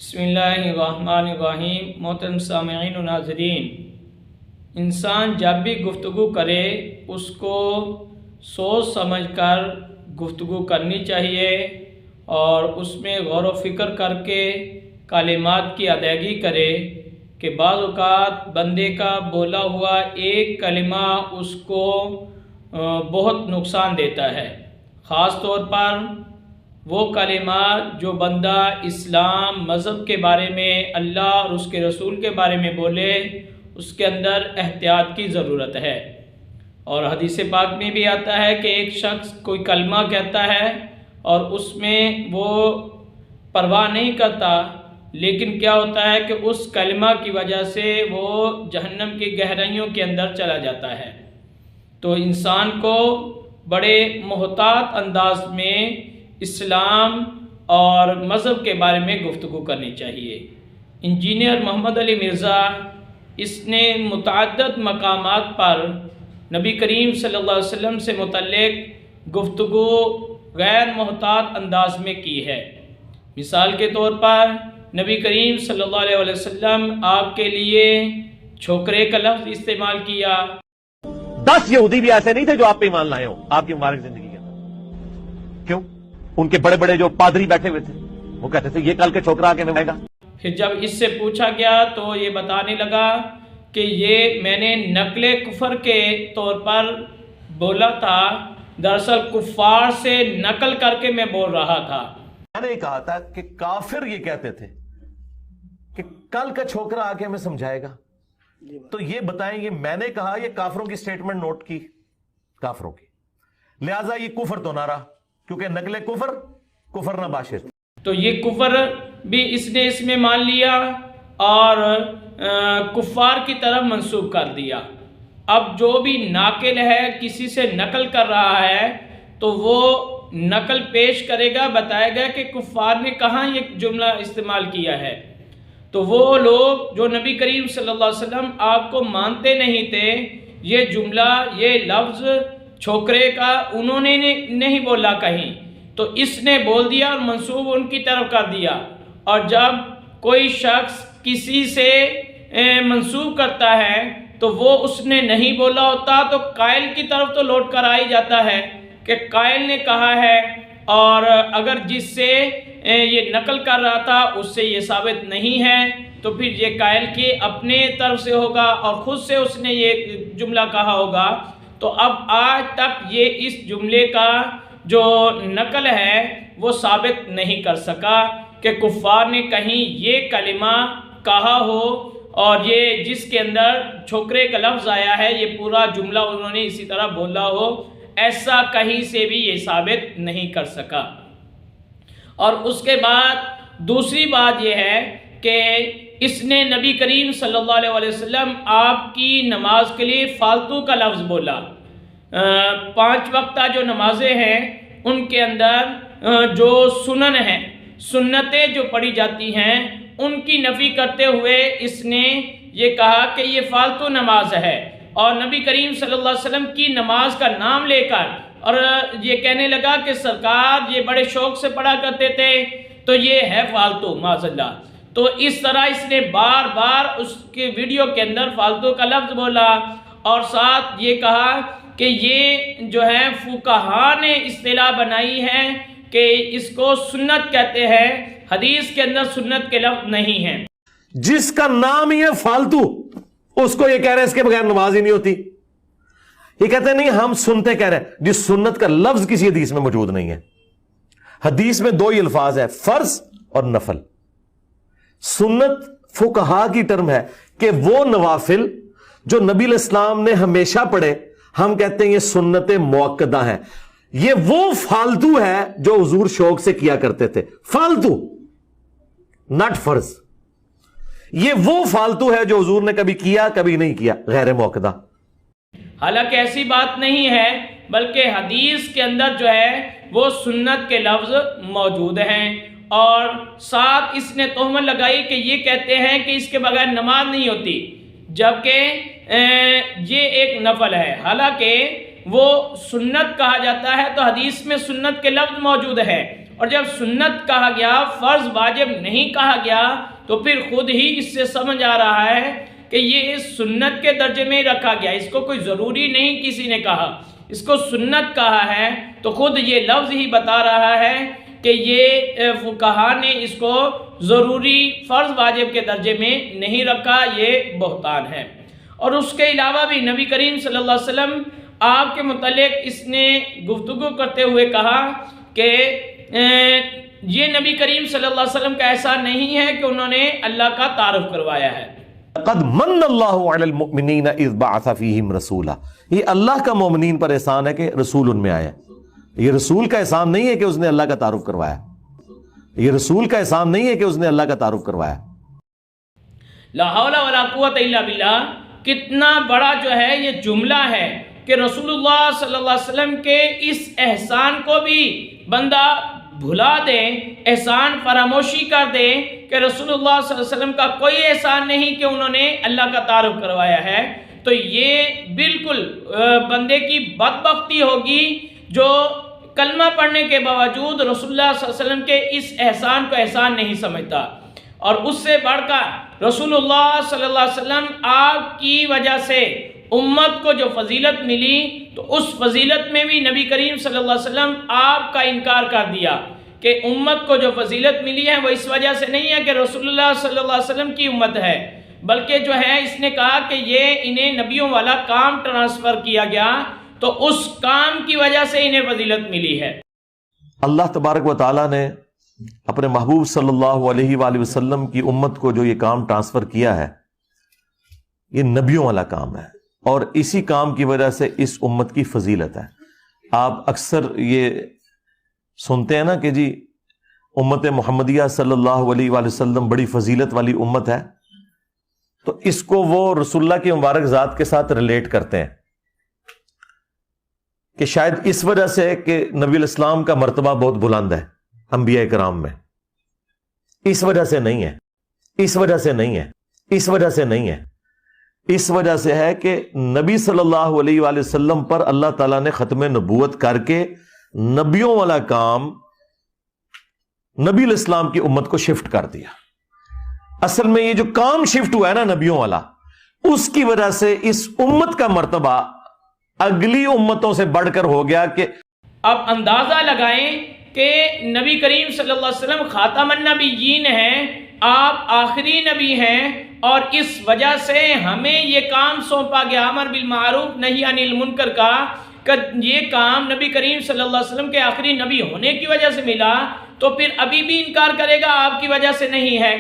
بسم اللہ الرحمن الرحیم۔ محترم سامعین و ناظرین، انسان جب بھی گفتگو کرے اس کو سوچ سمجھ کر گفتگو کرنی چاہیے اور اس میں غور و فکر کر کے کلمات کی ادائیگی کرے کہ بعض اوقات بندے کا بولا ہوا ایک کلمہ اس کو بہت نقصان دیتا ہے، خاص طور پر وہ کلمات جو بندہ اسلام مذہب کے بارے میں، اللہ اور اس کے رسول کے بارے میں بولے، اس کے اندر احتیاط کی ضرورت ہے۔ اور حدیث پاک میں بھی آتا ہے کہ ایک شخص کوئی کلمہ کہتا ہے اور اس میں وہ پرواہ نہیں کرتا، لیکن کیا ہوتا ہے کہ اس کلمہ کی وجہ سے وہ جہنم کی گہرائیوں کے اندر چلا جاتا ہے۔ تو انسان کو بڑے محتاط انداز میں اسلام اور مذہب کے بارے میں گفتگو کرنی چاہیے۔ انجینئر محمد علی مرزا اس نے متعدد مقامات پر نبی کریم صلی اللہ علیہ وسلم سے متعلق گفتگو غیر محتاط انداز میں کی ہے۔ مثال کے طور پر نبی کریم صلی اللہ علیہ وسلم آپ کے لیے چھوکرے کا لفظ استعمال کیا۔ 10 یہودی بھی ایسے نہیں تھے جو آپ پہ ایمان لائے ہوں آپ کی مبارک زندگی کے اندر۔ کیوں؟ ان کے بڑے بڑے جو پادری بیٹھے ہوئے تھے وہ کہتے تھے یہ کل کے چھوکرا آ کے نمائے گا۔ پھر جب اس سے پوچھا گیا تو یہ بتانے لگا کہ یہ میں نے نقل کفر کے طور پر بولا تھا، دراصل کفار سے نقل کر کے میں بول رہا تھا۔ میں نے کہا تھا کہ کافر یہ کہتے تھے کہ کل کا چھوکرا آ کے ہمیں سمجھائے گا، تو یہ بتائیں یہ میں نے کہا یہ کافروں کی سٹیٹمنٹ نوٹ کی، کافروں کی، لہذا یہ کفر تو نہ رہا کیونکہ نقل کفر نہ باشر۔ تو یہ کفر بھی اس نے اس میں مان لیا اور کفار کی طرف منسوب کر دیا۔ اب جو بھی ناقل ہے کسی سے نقل کر رہا ہے تو وہ نقل پیش کرے گا، بتائے گا کہ کفار نے کہاں یہ جملہ استعمال کیا ہے۔ تو وہ لوگ جو نبی کریم صلی اللہ علیہ وسلم آپ کو مانتے نہیں تھے، یہ جملہ یہ لفظ چھوکرے کا انہوں نے نہیں بولا کہیں، تو اس نے بول دیا اور منسوب ان کی طرف کر دیا۔ اور جب کوئی شخص کسی سے منسوب کرتا ہے تو وہ اس نے نہیں بولا ہوتا تو قائل کی طرف تو لوٹ کر آئی جاتا ہے کہ قائل نے کہا ہے، اور اگر جس سے یہ نقل کر رہا تھا اس سے یہ ثابت نہیں ہے تو پھر یہ قائل کی اپنے طرف سے ہوگا اور خود سے اس نے یہ جملہ کہا ہوگا۔ تو اب آج تک یہ اس جملے کا جو نقل ہے وہ ثابت نہیں کر سکا کہ کفار نے کہیں یہ کلمہ کہا ہو اور یہ جس کے اندر چھوکرے کا لفظ آیا ہے یہ پورا جملہ انہوں نے اسی طرح بولا ہو، ایسا کہیں سے بھی یہ ثابت نہیں کر سکا۔ اور اس کے بعد دوسری بات یہ ہے کہ اس نے نبی کریم صلی اللہ علیہ وسلم آپ کی نماز کے لیے فالتو کا لفظ بولا۔ 5 وقتہ جو نمازیں ہیں ان کے اندر جو سنن ہیں، سنتیں جو پڑھی جاتی ہیں ان کی نفی کرتے ہوئے اس نے یہ کہا کہ یہ فالتو نماز ہے، اور نبی کریم صلی اللہ علیہ وسلم کی نماز کا نام لے کر اور یہ کہنے لگا کہ سرکار یہ بڑے شوق سے پڑھا کرتے تھے تو یہ ہے فالتو معاذ اللہ۔ تو اس طرح اس نے بار بار اس کے ویڈیو کے اندر فالتو کا لفظ بولا اور ساتھ یہ کہا کہ یہ جو ہے فقہا نے اصطلاح بنائی ہے کہ اس کو سنت کہتے ہیں، حدیث کے اندر سنت کے لفظ نہیں ہیں۔ جس کا نام ہی ہے فالتو اس کو یہ کہہ رہے ہیں اس کے بغیر نماز ہی نہیں ہوتی۔ یہ کہتے ہیں نہیں ہم سنتے کہہ رہے ہیں، جس سنت کا لفظ کسی حدیث میں موجود نہیں ہے۔ حدیث میں 2 ہی الفاظ ہے، فرض اور نفل۔ سنت فقہا کی ٹرم ہے کہ وہ نوافل جو نبی علیہ السلام نے ہمیشہ پڑھے ہم کہتے ہیں یہ سنت مؤکدہ ہیں۔ یہ وہ فالتو ہے جو حضور شوق سے کیا کرتے تھے، فالتو نٹ فرض۔ یہ وہ فالتو ہے جو حضور نے کبھی کیا کبھی نہیں کیا، غیر مؤکدہ۔ حالانکہ ایسی بات نہیں ہے، بلکہ حدیث کے اندر جو ہے وہ سنت کے لفظ موجود ہیں، اور ساتھ اس نے تہمت لگائی کہ یہ کہتے ہیں کہ اس کے بغیر نماز نہیں ہوتی، جبکہ یہ ایک نفل ہے۔ حالانکہ وہ سنت کہا جاتا ہے تو حدیث میں سنت کے لفظ موجود ہے، اور جب سنت کہا گیا، فرض واجب نہیں کہا گیا، تو پھر خود ہی اس سے سمجھ آ رہا ہے کہ یہ سنت کے درجے میں رکھا گیا، اس کو کوئی ضروری نہیں کسی نے کہا، اس کو سنت کہا ہے، تو خود یہ لفظ ہی بتا رہا ہے کہ یہ فقہا نے اس کو ضروری فرض واجب کے درجے میں نہیں رکھا، یہ بہتان ہے۔ اور اس کے علاوہ بھی نبی کریم صلی اللہ علیہ وسلم آپ کے متعلق اس نے گفتگو کرتے ہوئے کہا کہ یہ نبی کریم صلی اللہ علیہ وسلم کا ایسا نہیں ہے کہ انہوں نے اللہ کا تعارف کروایا ہے۔ قد من اللہ علی المؤمنین اذ بعث فیہم رسولا، یہ اللہ کا مومنین پر احسان ہے کہ رسول ان میں آیا۔ یہ رسول کا احسان نہیں ہے کہ اس نے اللہ کا تعارف کروایا، یہ رسول کا احسان نہیں ہے کہ اس نے اللہ کا تعارف کروایا۔ لا حول ولا قوت الا باللہ، کتنا بڑا جو ہے یہ جملہ ہے کہ رسول اللہ صلی اللہ علیہ وسلم کے اس احسان کو بھی بندہ بھلا دے، احسان فراموشی کر دے کہ رسول اللہ صلی اللہ علیہ وسلم کا کوئی احسان نہیں کہ انہوں نے اللہ کا تعارف کروایا ہے، تو یہ بالکل بندے کی بدبختی ہوگی جو کلمہ پڑھنے کے باوجود رسول اللہ صلی اللہ علیہ وسلم کے اس احسان کو احسان نہیں سمجھتا۔ اور اس سے بڑھ کر رسول اللہ صلی اللہ علیہ وسلم آپ کی وجہ سے امت کو جو فضیلت ملی، تو اس فضیلت میں بھی نبی کریم صلی اللہ علیہ وسلم آپ کا انکار کر دیا کہ امت کو جو فضیلت ملی ہے وہ اس وجہ سے نہیں ہے کہ رسول اللہ صلی اللہ علیہ وسلم کی امت ہے، بلکہ جو ہے اس نے کہا کہ یہ انہیں نبیوں والا کام ٹرانسفر کیا گیا، تو اس کام کی وجہ سے انہیں فضیلت ملی ہے۔ اللہ تبارک و تعالیٰ نے اپنے محبوب صلی اللہ علیہ وآلہ وسلم کی امت کو جو یہ کام ٹرانسفر کیا ہے، یہ نبیوں والا کام ہے، اور اسی کام کی وجہ سے اس امت کی فضیلت ہے۔ آپ اکثر یہ سنتے ہیں نا کہ جی امت محمدیہ صلی اللہ علیہ وآلہ وسلم بڑی فضیلت والی امت ہے، تو اس کو وہ رسول اللہ کی مبارک ذات کے ساتھ ریلیٹ کرتے ہیں کہ شاید اس وجہ سے کہ نبی الاسلام کا مرتبہ بہت بلند ہے انبیاء کرام میں، اس وجہ سے نہیں ہے، اس وجہ سے نہیں ہے، اس وجہ سے نہیں ہے، اس وجہ سے ہے کہ نبی صلی اللہ علیہ وآلہ وسلم پر اللہ تعالیٰ نے ختم نبوت کر کے نبیوں والا کام نبی الاسلام کی امت کو شفٹ کر دیا۔ اصل میں یہ جو کام شفٹ ہوا ہے نا نبیوں والا، اس کی وجہ سے اس امت کا مرتبہ اگلی امتوں سے بڑھ کر ہو گیا کہ اب اندازہ لگائیں کہ نبی کریم صلی اللہ علیہ وسلم خاتم النبیین ہیں، آپ آخری نبی ہیں، اور اس وجہ سے ہمیں یہ کام سونپا گیا امر بالمعروف نہی عن المنکر کا، کہ یہ کام نبی کریم صلی اللہ علیہ وسلم کے آخری نبی ہونے کی وجہ سے ملا، تو پھر ابھی بھی انکار کرے گا آپ کی وجہ سے نہیں ہے۔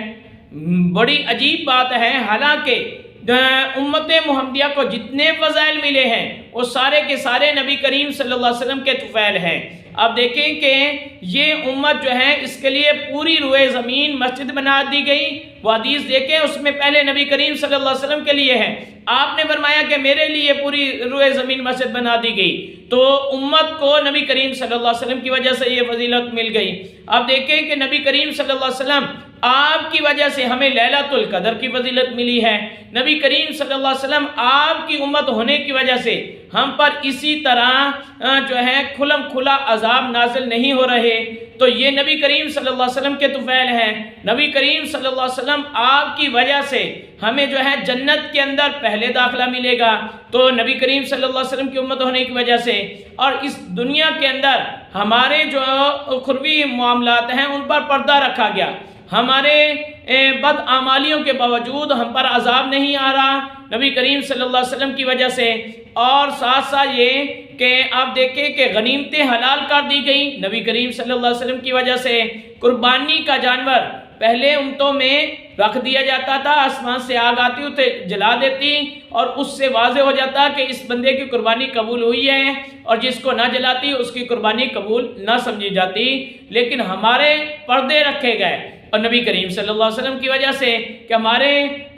بڑی عجیب بات ہے، حالانکہ امت محمدیہ کو جتنے فضائل ملے ہیں وہ سارے کے سارے نبی کریم صلی اللہ علیہ وسلم کے طفیل ہیں۔ اب دیکھیں کہ یہ امت جو ہے اس کے لیے پوری روئے زمین مسجد بنا دی گئی، وہ حدیث دیکھیں اس میں پہلے نبی کریم صلی اللہ علیہ وسلم کے لیے ہے، آپ نے فرمایا کہ میرے لیے پوری روئے زمین مسجد بنا دی گئی، تو امت کو نبی کریم صلی اللہ علیہ وسلم کی وجہ سے یہ فضیلت مل گئی۔ اب دیکھیں کہ نبی کریم صلی اللہ علیہ وسلم آپ کی وجہ سے ہمیں لیلۃ القدر کی فضیلت ملی ہے، نبی کریم صلی اللہ علیہ وسلم آپ کی امت ہونے کی وجہ سے ہم پر اسی طرح جو ہے کھلم کھلا عذاب نازل نہیں ہو رہے، تو یہ نبی کریم صلی اللہ علیہ وسلم کے طفیل ہیں۔ نبی کریم صلی اللہ علیہ وسلم آپ کی وجہ سے ہمیں جو ہے جنت کے اندر پہلے داخلہ ملے گا، تو نبی کریم صلی اللہ علیہ وسلم کی امت ہونے کی وجہ سے، اور اس دنیا کے اندر ہمارے جو اخروی معاملات ہیں ان پر پردہ رکھا گیا، ہمارے بد اعمالیوں کے باوجود ہم پر عذاب نہیں آ رہا نبی کریم صلی اللہ علیہ وسلم کی وجہ سے، اور ساتھ ساتھ یہ کہ آپ دیکھیں کہ غنیمتیں حلال کر دی گئی نبی کریم صلی اللہ علیہ وسلم کی وجہ سے۔ قربانی کا جانور پہلے امتوں میں رکھ دیا جاتا تھا، آسمان سے آگ آتی اسے جلا دیتی، اور اس سے واضح ہو جاتا کہ اس بندے کی قربانی قبول ہوئی ہے، اور جس کو نہ جلاتی اس کی قربانی قبول نہ سمجھی جاتی، لیکن ہمارے پردے رکھے گئے اور نبی کریم صلی اللہ علیہ وسلم کی وجہ سے کہ ہمارے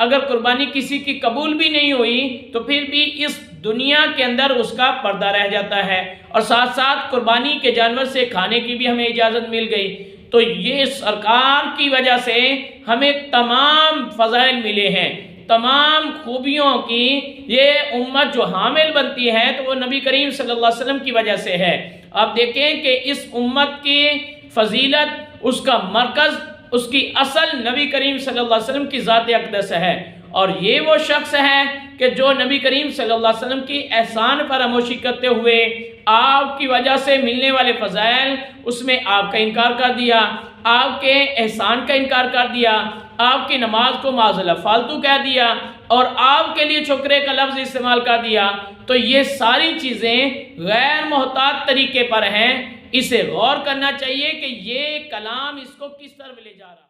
اگر قربانی کسی کی قبول بھی نہیں ہوئی تو پھر بھی اس دنیا کے اندر اس کا پردہ رہ جاتا ہے، اور ساتھ ساتھ قربانی کے جانور سے کھانے کی بھی ہمیں اجازت مل گئی۔ تو یہ سرکار کی وجہ سے ہمیں تمام فضائل ملے ہیں، تمام خوبیوں کی یہ امت جو حامل بنتی ہے تو وہ نبی کریم صلی اللہ علیہ وسلم کی وجہ سے ہے۔ آپ دیکھیں کہ اس امت کی فضیلت، اس کا مرکز، اس کی اصل نبی کریم صلی اللہ علیہ وسلم کی ذات اقدس ہے، اور یہ وہ شخص ہے کہ جو نبی کریم صلی اللہ علیہ وسلم کی احسان فراموشی کرتے ہوئے آپ کی وجہ سے ملنے والے فضائل اس میں آپ کا انکار کر دیا، آپ کے احسان کا انکار کر دیا، آپ کی نماز کو معاذ اللہ فالتو کہہ دیا اور آپ کے لیے چھکرے کا لفظ استعمال کر دیا، تو یہ ساری چیزیں غیر محتاط طریقے پر ہیں۔ اسے غور کرنا چاہیے کہ یہ کلام اس کو کس طرف لے جا رہا ہے۔